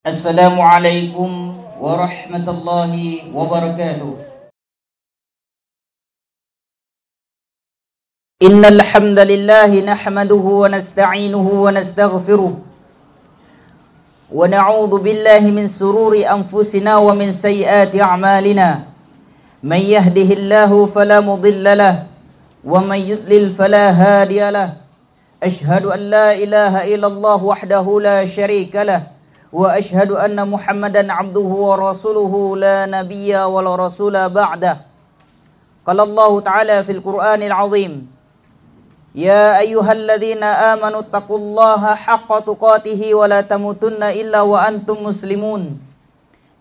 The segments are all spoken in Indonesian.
Assalamualaikum warahmatullahi wabarakatuh. Innal hamdalillah nahmaduhu wa nasta'inuhu wa nastaghfiruh wa na'udzu billahi min sururi anfusina wa min sayyiati a'malina. Man yahdihillahu fala mudilla lahu wa man yudlil fala hadiya lahu. Ashhadu an la ilaha illallah wahdahu la syarika lahu wa ashhadu anna Muhammadan abduhu wa rasuluhu la nabiyya wa la rasula ba'dah. Qala Allah ta'ala fil Qur'anil 'azim, ya ayyuhalladzina amanu taqullaha haqqa tuqatih wa la tamutunna illa wa antum muslimun.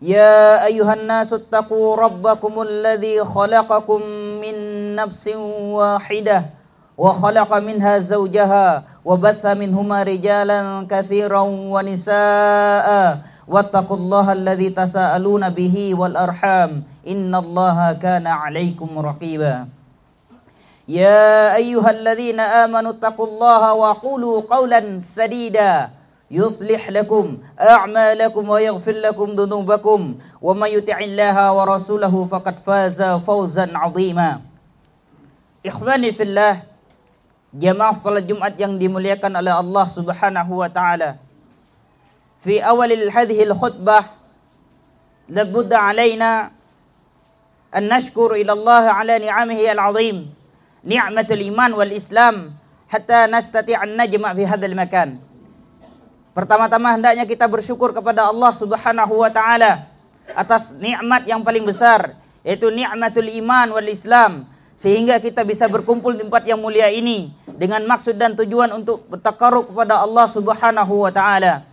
Ya ayyuhan nasu taqu rabbakumul ladzi khalaqakum min nafsin wahidah wa khalaqa minha zawjaha wa batha minhuma rijalan katsiran wa nisaa wattaqullaha alladzi tasaaluna bihi wal arham innallaha kana 'alaikum raqiba. Ya ayyuhalladzina amanu taqullaha wa qulu qawlan sadida yuslih lakum a'malakum wa yaghfir lakum dhunubakum wa may yuti'illaha wa rasulahu faqad faza fawzan 'azima. Ikhwani fillah, jamaah salat Jumat yang dimuliakan oleh Allah Subhanahu wa taala. Fi awalil hadhihi al-khutbah labudda alaina an nashkur ila Allah ala ni'amihi al-'azim, ni'matul iman wal islam, hatta nastati' an najma' fi hadzal makan. Pertama-tama hendaknya kita bersyukur kepada Allah Subhanahu wa taala atas nikmat yang paling besar, yaitu nikmatul iman wal islam, sehingga kita bisa berkumpul di tempat yang mulia ini dengan maksud dan tujuan untuk bertakarrub kepada Allah Subhanahu wa taala.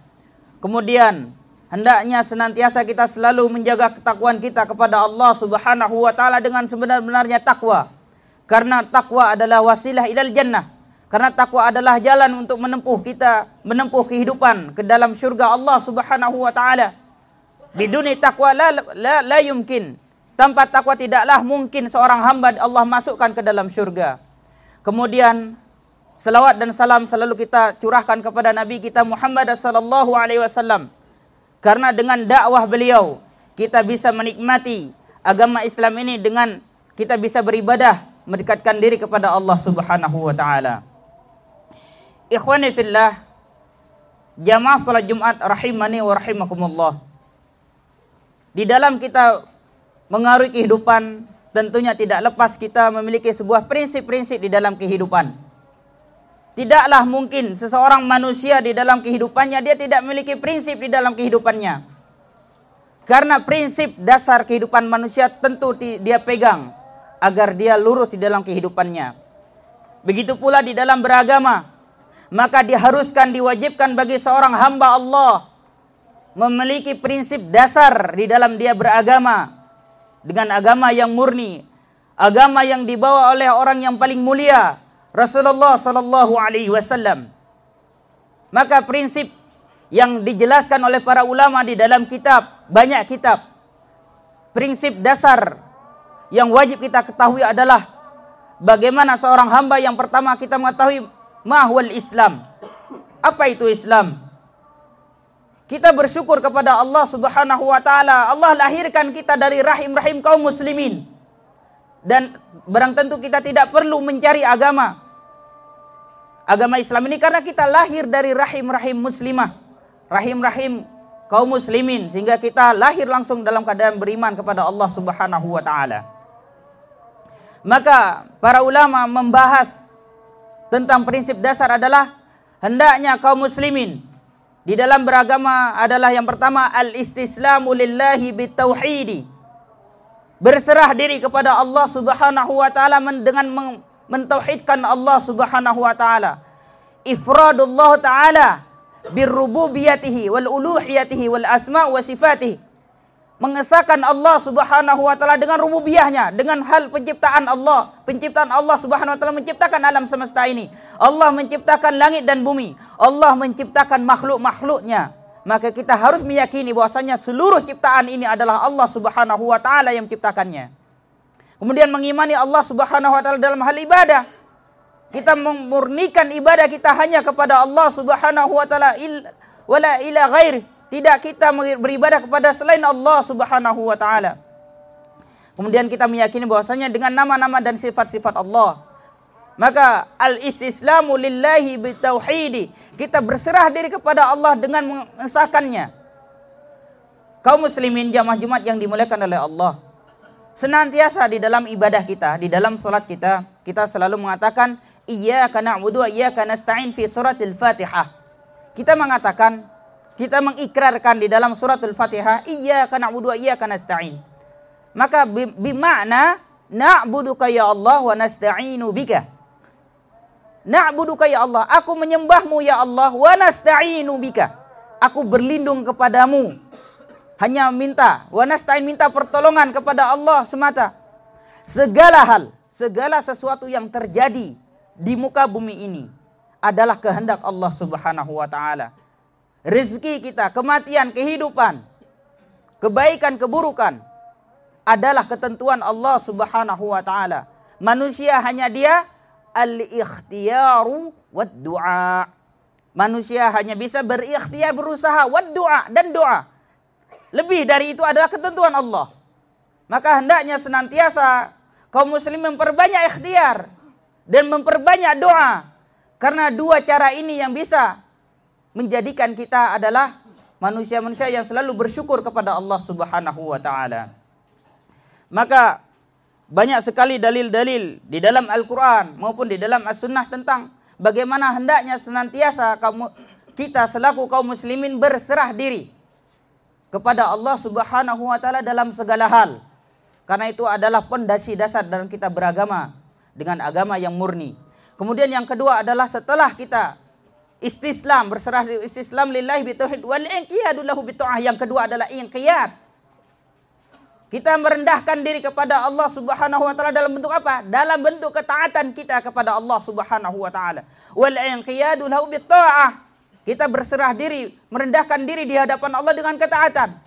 Kemudian hendaknya senantiasa kita selalu menjaga ketakwaan kita kepada Allah Subhanahu wa taala dengan sebenar-benarnya takwa. Karena takwa adalah wasilah ilal jannah. Karena takwa adalah jalan untuk menempuh kehidupan ke dalam syurga Allah Subhanahu wa taala. Biduni takwa la yumkin. Tanpa takwa tidaklah mungkin seorang hamba Allah masukkan ke dalam syurga. Kemudian salawat dan salam selalu kita curahkan kepada Nabi kita Muhammad sallallahu alaihi wasallam. Karena dengan dakwah beliau kita bisa menikmati agama Islam ini, dengan kita bisa beribadah, mendekatkan diri kepada Allah Subhanahu wa taala. Ikhwani fillah, jamaah salat Jumat rahimani wa rahimakumullah. Di dalam kita mengaruhi kehidupan, tentunya tidak lepas kita memiliki sebuah prinsip-prinsip di dalam kehidupan. Tidaklah mungkin seseorang manusia di dalam kehidupannya dia tidak memiliki prinsip di dalam kehidupannya. Karena prinsip dasar kehidupan manusia tentu dia pegang agar dia lurus di dalam kehidupannya. Begitu pula di dalam beragama, maka diharuskan, diwajibkan bagi seorang hamba Allah memiliki prinsip dasar di dalam dia beragama, dengan agama yang murni, agama yang dibawa oleh orang yang paling mulia, Rasulullah sallallahu alaihi wasallam. Maka prinsip yang dijelaskan oleh para ulama di dalam kitab, banyak kitab, prinsip dasar yang wajib kita ketahui adalah bagaimana seorang hamba yang pertama kita mengetahui mahwal Islam. Apa itu Islam? Kita bersyukur kepada Allah Subhanahu wa taala. Allah lahirkan kita dari rahim-rahim kaum muslimin. Dan barang tentu kita tidak perlu mencari agama Islam ini, karena kita lahir dari rahim-rahim muslimah, rahim-rahim kaum muslimin, sehingga kita lahir langsung dalam keadaan beriman kepada Allah Subhanahu wa taala. Maka para ulama membahas tentang prinsip dasar adalah hendaknya kaum muslimin di dalam beragama adalah yang pertama al-istislamu lillahi bitauhidi. Berserah diri kepada Allah Subhanahu wa taala dengan mentauhidkan Allah Subhanahu wa taala. Ifradullah taala birrububiyatihi wal uluhiyatihi wal asma wa sifatihi. Mengesahkan Allah Subhanahu wa taala dengan rububiyahnya, dengan hal penciptaan Allah. Penciptaan Allah Subhanahu wa taala menciptakan alam semesta ini. Allah menciptakan langit dan bumi. Allah menciptakan makhluk-makhluknya. Maka kita harus meyakini bahwasanya seluruh ciptaan ini adalah Allah Subhanahu wa taala yang menciptakannya. Kemudian mengimani Allah Subhanahu wa taala dalam hal ibadah. Kita memurnikan ibadah kita hanya kepada Allah Subhanahu wa taala, wala ila ghairi. tidak kita beribadah kepada selain Allah Subhanahu wa taala. Kemudian kita meyakini bahwasanya dengan nama-nama dan sifat-sifat Allah, maka al-istislamu lillahi bitauhidi, kita berserah diri kepada Allah dengan mengesahkannya. Kaum muslimin jamaah Jumat yang dimuliakan oleh Allah, senantiasa di dalam ibadah kita, di dalam salat kita, kita selalu mengatakan iyyaka na'budu wa iyyaka nasta'in fi suratil Fatihah. Kita mengatakan, kita mengikrarkan di dalam suratul Fatihah iyyaka na'budu wa iyyaka nasta'in. Maka bimakna na'buduka ya Allah wa nasta'inu bika. Na'buduka ya Allah, aku menyembahmu ya Allah, wa nasta'inu bika, aku berlindung kepadamu. Hanya minta, wa nasta'in, minta pertolongan kepada Allah semata. Segala hal, segala sesuatu yang terjadi di muka bumi ini adalah kehendak Allah Subhanahu wa taala. Rezeki kita, kematian, kehidupan, kebaikan, keburukan adalah ketentuan Allah Subhanahu wa taala. Manusia hanya dia al-ikhtiyaru wad du'a. Manusia hanya bisa berikhtiar, berusaha, wad du'a, dan doa. Lebih dari itu adalah ketentuan Allah. Maka hendaknya senantiasa kaum muslim memperbanyak ikhtiar dan memperbanyak doa. Karena dua cara ini yang bisa menjadikan kita adalah manusia-manusia yang selalu bersyukur kepada Allah Subhanahu wa taala. Maka banyak sekali dalil-dalil di dalam Al-Quran maupun di dalam As-Sunnah tentang bagaimana hendaknya senantiasa kita selaku kaum muslimin berserah diri kepada Allah Subhanahu wa taala dalam segala hal. Karena itu adalah pondasi dasar dalam kita beragama dengan agama yang murni. Kemudian yang kedua adalah setelah kita istislam, berserah diri, istislam lillahi bitauhid wal inqiyadu lahu bita'ah. Yang kedua adalah inqiyad. Kita merendahkan diri kepada Allah Subhanahu wa taala dalam bentuk apa? Dalam bentuk ketaatan kita kepada Allah Subhanahu wa taala. Wal inqiyadu lahu bitta'ah. Kita berserah diri, merendahkan diri di hadapan Allah dengan ketaatan.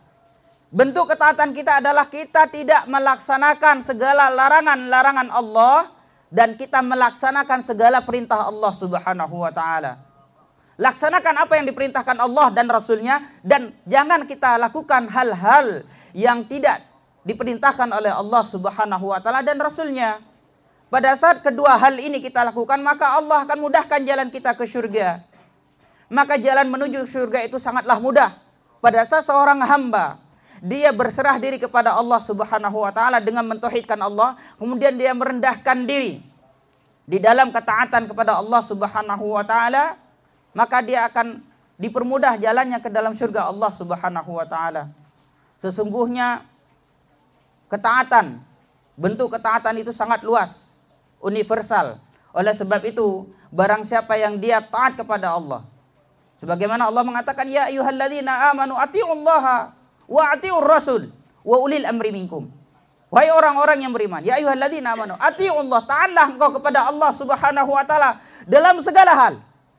Bentuk ketaatan kita adalah kita tidak melaksanakan segala larangan-larangan Allah dan kita melaksanakan segala perintah Allah Subhanahu wa taala. Laksanakan apa yang diperintahkan Allah dan Rasulnya, dan jangan kita lakukan hal-hal yang tidak diperintahkan oleh Allah Subhanahu wa taala dan Rasulnya. Pada saat kedua hal ini kita lakukan, maka Allah akan mudahkan jalan kita ke surga. Maka jalan menuju surga itu sangatlah mudah. Pada saat seorang hamba dia berserah diri kepada Allah Subhanahu wa taala dengan mentauhidkan Allah, kemudian dia merendahkan diri di dalam ketaatan kepada Allah Subhanahu wa taala, maka dia akan dipermudah jalannya ke dalam surga Allah Subhanahu wa taala. Sesungguhnya ketaatan, bentuk ketaatan itu sangat luas, universal. Oleh sebab itu, barang siapa yang dia taat kepada Allah, sebagaimana Allah mengatakan, ya ayyuhalladzina amanu atiullaha wa atiur rasul wa ulil amri minkum. Wahai orang-orang yang beriman, ya ayyuhalladzina amanu atiullah, taatlah engkau kepada Allah Subhanahu wa taala dalam segala hal.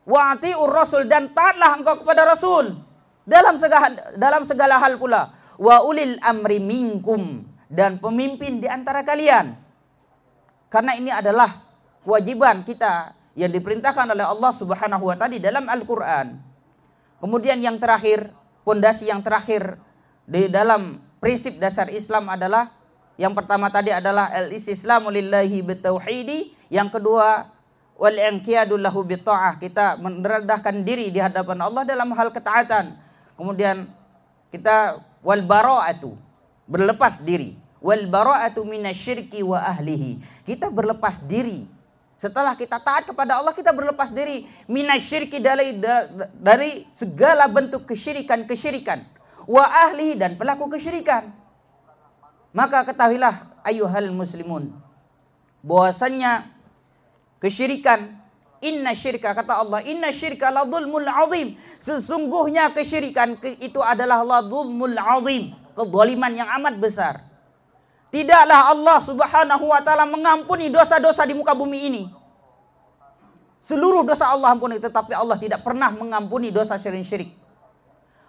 Wa atiur rasul, dan taatlah engkau kepada Rasul dalam segala hal pula. Wa ulil amri minkum, dan pemimpin di antara kalian. Karena ini adalah kewajiban kita yang diperintahkan oleh Allah Subhanahu wa taala di dalam Al-Qur'an. Kemudian yang terakhir, pondasi yang terakhir di dalam prinsip dasar Islam adalah, yang pertama tadi adalah al-istislamu lillahi bitauhidi, yang kedua wal inqiyadu lahu bitta'ah, kita merendahkan diri di hadapan Allah dalam hal ketaatan. Kemudian kita wal bara'atu, berlepas diri. Wal bara'atu minasyirki wa ahlihi, kita berlepas diri. Setelah kita taat kepada Allah, kita berlepas diri minasyirki, dari segala bentuk kesyirikan wa ahlihi, dan pelaku kesyirikan. Maka ketahuilah ayyuhal muslimun, bahwasannya kesyirikan, inna syirka, kata Allah, inna syirka la dhulmul azim, sesungguhnya kesyirikan itu adalah la dhulmul azim, kezaliman yang amat besar. Tidaklah Allah Subhanahu wa taala mengampuni dosa-dosa di muka bumi ini. Seluruh dosa Allah ampuni, tetapi Allah tidak pernah mengampuni dosa syirik.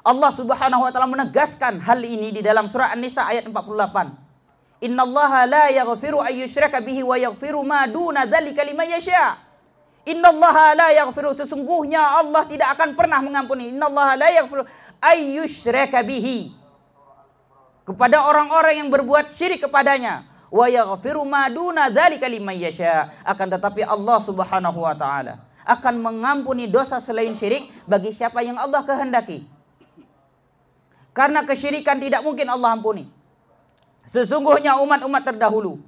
Allah Subhanahu wa taala menegaskan hal ini di dalam surah An-Nisa ayat 48. Innallaha la yaghfiru ay yushraka bihi wa yaghfiru ma duna dzalika liman yasha. Innallaha la yaghfiru, sesungguhnya Allah tidak akan pernah mengampuni. Innallaha la yaghfiru ayyusyraka bihi, kepada orang-orang yang berbuat syirik kepadanya, wa yaghfiru ma duna dzalika liman yasha, akan tetapi Allah Subhanahu wa taala akan mengampuni dosa selain syirik bagi siapa yang Allah kehendaki. Karena kesyirikan tidak mungkin Allah ampuni. Sesungguhnya umat-umat terdahulu,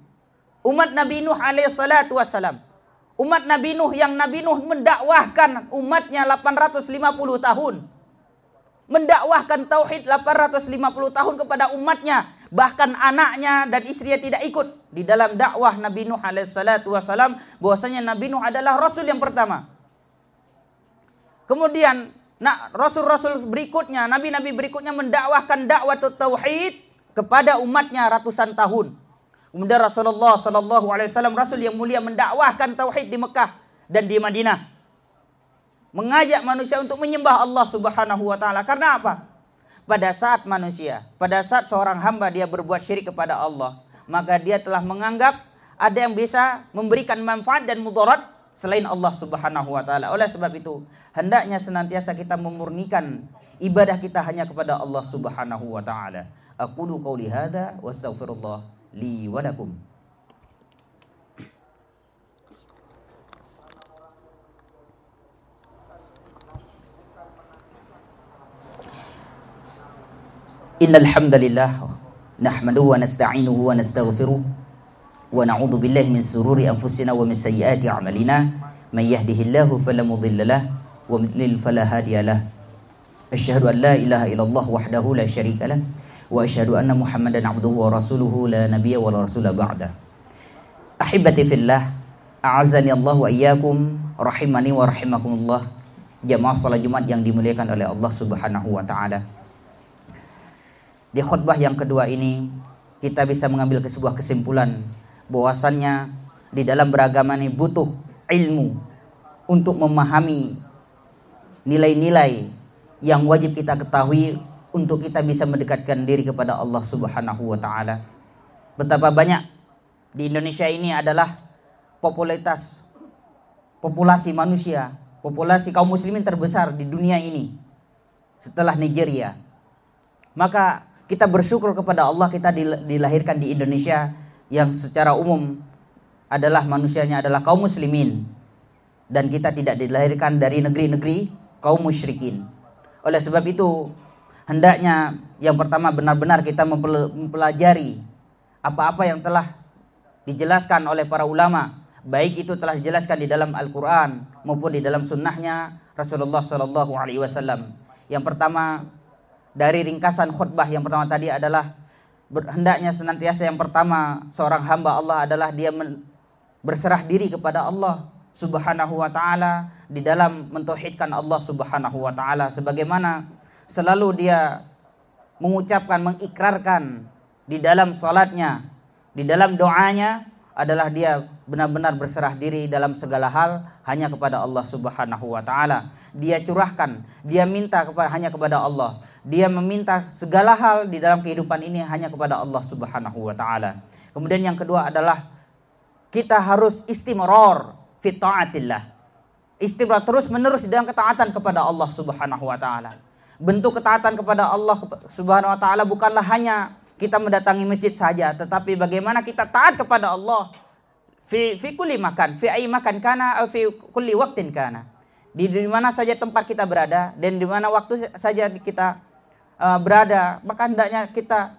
umat Nabi Nuh alaihissalatu wassalam, umat Nabi Nuh yang Nabi Nuh mendakwahkan umatnya 850 tahun, mendakwahkan tauhid 850 tahun kepada umatnya, bahkan anaknya dan istrinya tidak ikut di dalam dakwah Nabi Nuh alaihissalatu wassalam, bahwasanya Nabi Nuh adalah rasul yang pertama. Kemudian rasul-rasul berikutnya, nabi-nabi berikutnya mendakwahkan dakwah tauhid kepada umatnya ratusan tahun. Kemudian Rasulullah sallallahu alaihi wasallam, rasul yang mulia, mendakwahkan tauhid di Mekah dan di Madinah, mengajak manusia untuk menyembah Allah Subhanahu wa taala. Karena apa? Pada saat seorang hamba dia berbuat syirik kepada Allah, maka dia telah menganggap ada yang bisa memberikan manfaat dan mudarat selain Allah Subhanahu wa taala. Oleh sebab itu, hendaknya senantiasa kita memurnikan ibadah kita hanya kepada Allah Subhanahu wa taala. Aqulu qouli hadza wa astaghfirullah li wa lakum. Innal hamdalillah nahmaduhu wa nasta'inuhu wa nastaghfiruh wa na'udzu billahi min shururi anfusina wa min sayyiati a'malina, may yahdihillahu fala mudilla lahu wa man yudlil fala hadiya lahu. Asyhadu an la ilaha illallah wahdahu la syarika lahu wa asyhadu anna Muhammadan abduhu wa rasuluhu la nabiyya wa la rasula ba'da. Ahibati fillah, a'azzani Allah wa iyyakum, rahimani wa rahimakumullah. Jamaah salat Jumat yang dimuliakan oleh Allah Subhanahu wa taala. Di khutbah yang kedua ini kita bisa mengambil sebuah kesimpulan bahwasannya di dalam beragama ini butuh ilmu untuk memahami nilai-nilai yang wajib kita ketahui untuk kita bisa mendekatkan diri kepada Allah Subhanahu wa taala. Betapa banyak di Indonesia ini adalah populasi manusia, populasi kaum muslimin terbesar di dunia ini setelah Nigeria. Maka kita bersyukur kepada Allah, kita dilahirkan di Indonesia yang secara umum adalah manusianya adalah kaum muslimin, dan kita tidak dilahirkan dari negeri-negeri kaum musyrikin. Oleh sebab itu, hendaknya yang pertama benar-benar kita mempelajari apa-apa yang telah dijelaskan oleh para ulama, baik itu telah dijelaskan di dalam Al-Quran maupun di dalam sunnahnya Rasulullah SAW. Yang pertama, dari ringkasan khutbah yang pertama tadi adalah hendaknya senantiasa yang pertama seorang hamba Allah adalah dia berserah diri kepada Allah Subhanahu wa taala di dalam mentauhidkan Allah Subhanahu wa taala, sebagaimana selalu dia mengucapkan, mengikrarkan di dalam salatnya, di dalam doanya adalah dia benar-benar berserah diri dalam segala hal hanya kepada Allah Subhanahu wa taala. Dia curahkan, dia minta hanya kepada Allah. Dia meminta segala hal di dalam kehidupan ini hanya kepada Allah Subhanahu wa taala. Kemudian yang kedua adalah kita harus istimrar fi taatillah. Istimrar terus-menerus di dalam ketaatan kepada Allah Subhanahu wa taala. Bentuk ketaatan kepada Allah Subhanahu wa taala bukanlah hanya kita mendatangi masjid saja, tetapi bagaimana kita taat kepada Allah fi kulli makan, fi ayyi makan kana atau fi kulli waqtin kana. Di mana saja tempat kita berada dan di mana waktu saja kita berada, maka hendaknya kita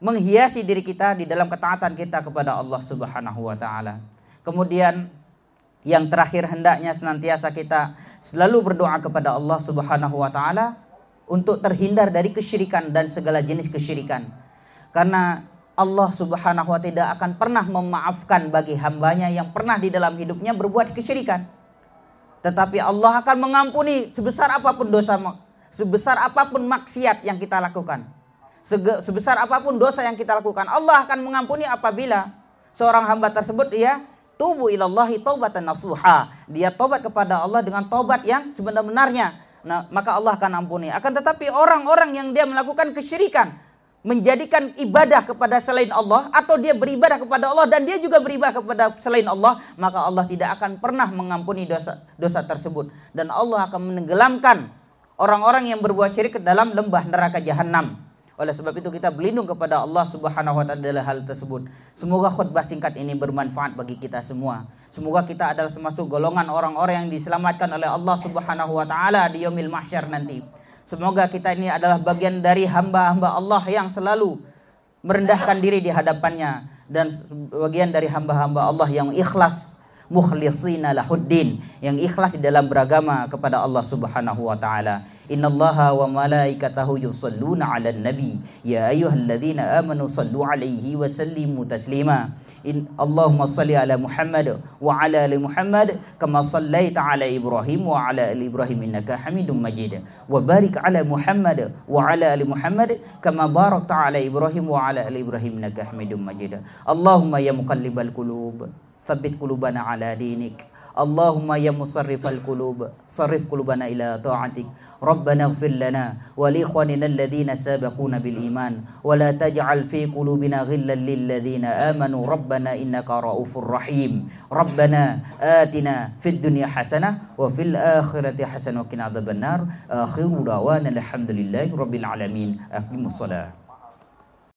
menghiasi diri kita di dalam ketaatan kita kepada Allah Subhanahu wa taala. Kemudian yang terakhir, hendaknya senantiasa kita selalu berdoa kepada Allah Subhanahu wa taala untuk terhindar dari kesyirikan dan segala jenis kesyirikan. Karena Allah Subhanahu wa taala tidak akan pernah memaafkan bagi hambanya yang pernah di dalam hidupnya berbuat kesyirikan. Tetapi Allah akan mengampuni sebesar apapun dosa, sebesar apapun maksiat yang kita lakukan, sebesar apapun dosa yang kita lakukan, Allah akan mengampuni apabila seorang hamba tersebut dia tubu ilallahi taubatan nasuha, dia tobat kepada Allah dengan tobat yang sebenar-benarnya. Nah, maka Allah akan ampuni. Akan tetapi orang-orang yang dia melakukan kesyirikan, menjadikan ibadah kepada selain Allah, atau dia beribadah kepada Allah dan dia juga beribadah kepada selain Allah, maka Allah tidak akan pernah mengampuni dosa tersebut, dan Allah akan menenggelamkan orang-orang yang berbuat syirik ke dalam lembah neraka jahanam. Oleh sebab itu kita berlindung kepada Allah Subhanahu wa taala dalam hal tersebut. Semoga khutbah singkat ini bermanfaat bagi kita semua. Semoga kita adalah termasuk golongan orang-orang yang diselamatkan oleh Allah Subhanahu wa taala di yaumil mahsyar nanti. Semoga kita ini adalah bagian dari hamba-hamba Allah yang selalu merendahkan diri di hadapannya, dan bagian dari hamba-hamba Allah yang ikhlas, mukhlisina lahuddin, yang ikhlas di dalam beragama kepada Allah Subhanahu wa taala. Innallaha wa malaikatahu yusalluna 'alan nabi ya ayyuhalladzina amanu sallu 'alaihi wa sallimu taslima. Allahumma salli ala Muhammad wa ala ali Muhammad kama sallaita ala Ibrahim wa ala ali Ibrahim innaka Hamidum Majid. Wa barik ala Muhammad wa ala ali Muhammad kama barakta ala Ibrahim wa ala ali Ibrahim innaka Hamidum Majid. Allahumma ya muqallibal qulub, tsabbit qulubana ala dinik. Allahumma ya musarrifal qulub, sarrif qulubana ila ta'atik. Rabbana ighfir lana wa li ikhwanina alladhina sabaquna bil iman wa la taj'al fi qulubina ghillan lil ladzina amanu rabbana innaka raufur rahim. Rabbana atina fid dunya hasanah wa fil akhirati hasanah wa qina adzabannar. Akhiru da'wana alhamdulillahi rabbil alamin. Aqimus shalah.